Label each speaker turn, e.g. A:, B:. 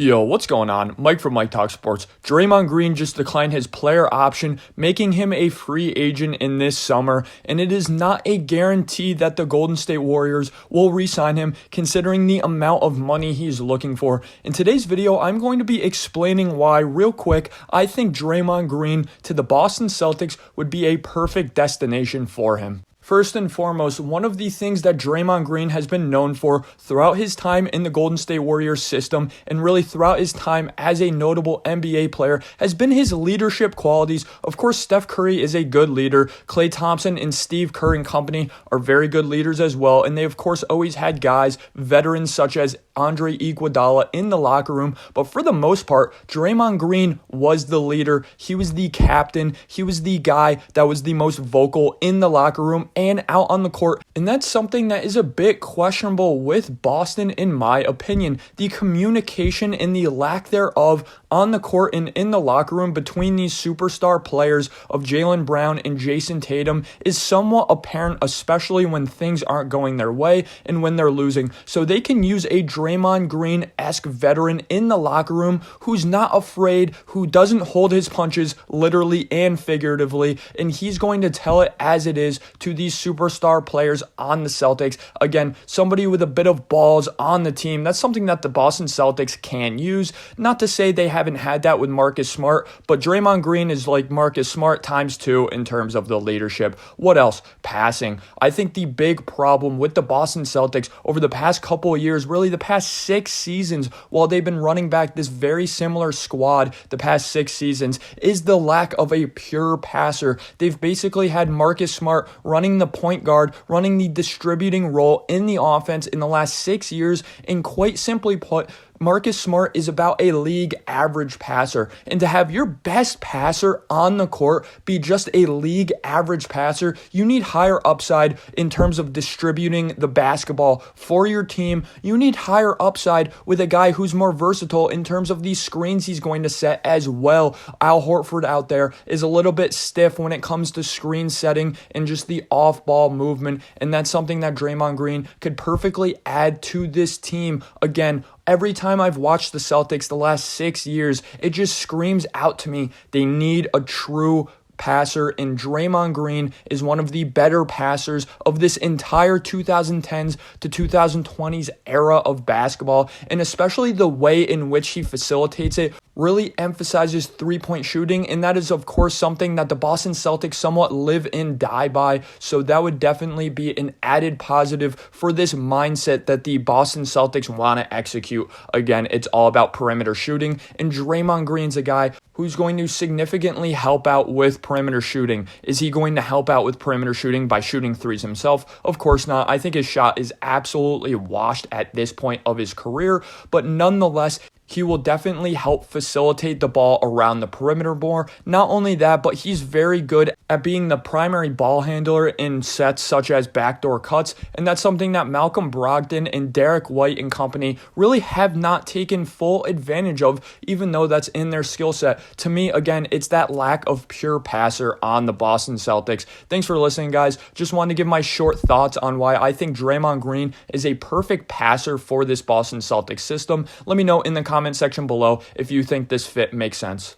A: Yo, what's going on? Mike from Mike Talk Sports. Draymond Green just declined his player option, making him a free agent in this summer, and it is not a guarantee that the Golden State Warriors will re-sign him considering the amount of money he's looking for. In today's video, I'm going to be explaining why, real quick, I think Draymond Green to the Boston Celtics would be a perfect destination for him. First and foremost, one of the things that Draymond Green has been known for throughout his time in the Golden State Warriors system and really throughout his time as a notable NBA player has been his leadership qualities. Of course, Steph Curry is a good leader. Klay Thompson and Steve Kerr and company are very good leaders as well. And they, of course, always had guys, veterans such as Andre Iguodala in the locker room. But for the most part, Draymond Green was the leader. He was the captain. He was the guy that was the most vocal in the locker room and out on the court. And that's something that is a bit questionable with Boston, in my opinion. The communication and the lack thereof on the court and in the locker room between these superstar players of Jaylen Brown and Jayson Tatum is somewhat apparent, especially when things aren't going their way and when they're losing. So they can use a Draymond Green-esque veteran in the locker room who's not afraid, who doesn't hold his punches literally and figuratively, and he's going to tell it as it is to these superstar players on the Celtics. Again, somebody with a bit of balls on the team. That's something that the Boston Celtics can use. Not to say they haven't had that with Marcus Smart, but Draymond Green is like Marcus Smart times 2 in terms of the leadership. What else? Passing. I think the big problem with the Boston Celtics over the past couple of years, really the past 6 seasons, while they've been running back this very similar squad the past 6 seasons, is the lack of a pure passer. They've basically had Marcus Smart running the point guard, running the distributing role in the offense in the last 6 years, and quite simply put, Marcus Smart is about a league average passer. And to have your best passer on the court be just a league average passer, you need higher upside in terms of distributing the basketball for your team. You need higher upside with a guy who's more versatile in terms of these screens he's going to set as well. Al Horford out there is a little bit stiff when it comes to screen setting and just the off-ball movement. And that's something that Draymond Green could perfectly add to this team. Again, every time I've watched the Celtics the last 6 years, it just screams out to me they need a true passer, and Draymond Green is one of the better passers of this entire 2010s to 2020s era of basketball, and especially the way in which he facilitates it really emphasizes three-point shooting, and that is, of course, something that the Boston Celtics somewhat live and die by, so that would definitely be an added positive for this mindset that the Boston Celtics want to execute. Again, it's all about perimeter shooting, and Draymond Green's a guy who's going to significantly help out with perimeter shooting. Is he going to help out with perimeter shooting by shooting threes himself? Of course not. I think his shot is absolutely washed at this point of his career, but nonetheless, he will definitely help facilitate the ball around the perimeter more. Not only that, but he's very good at being the primary ball handler in sets such as backdoor cuts, and that's something that Malcolm Brogdon and Derek White and company really have not taken full advantage of, even though that's in their skill set. To me, again, it's that lack of pure passer on the Boston Celtics. Thanks for listening, guys. Just wanted to give my short thoughts on why I think Draymond Green is a perfect passer for this Boston Celtics system. Let me know in the comment section below if you think this fit makes sense.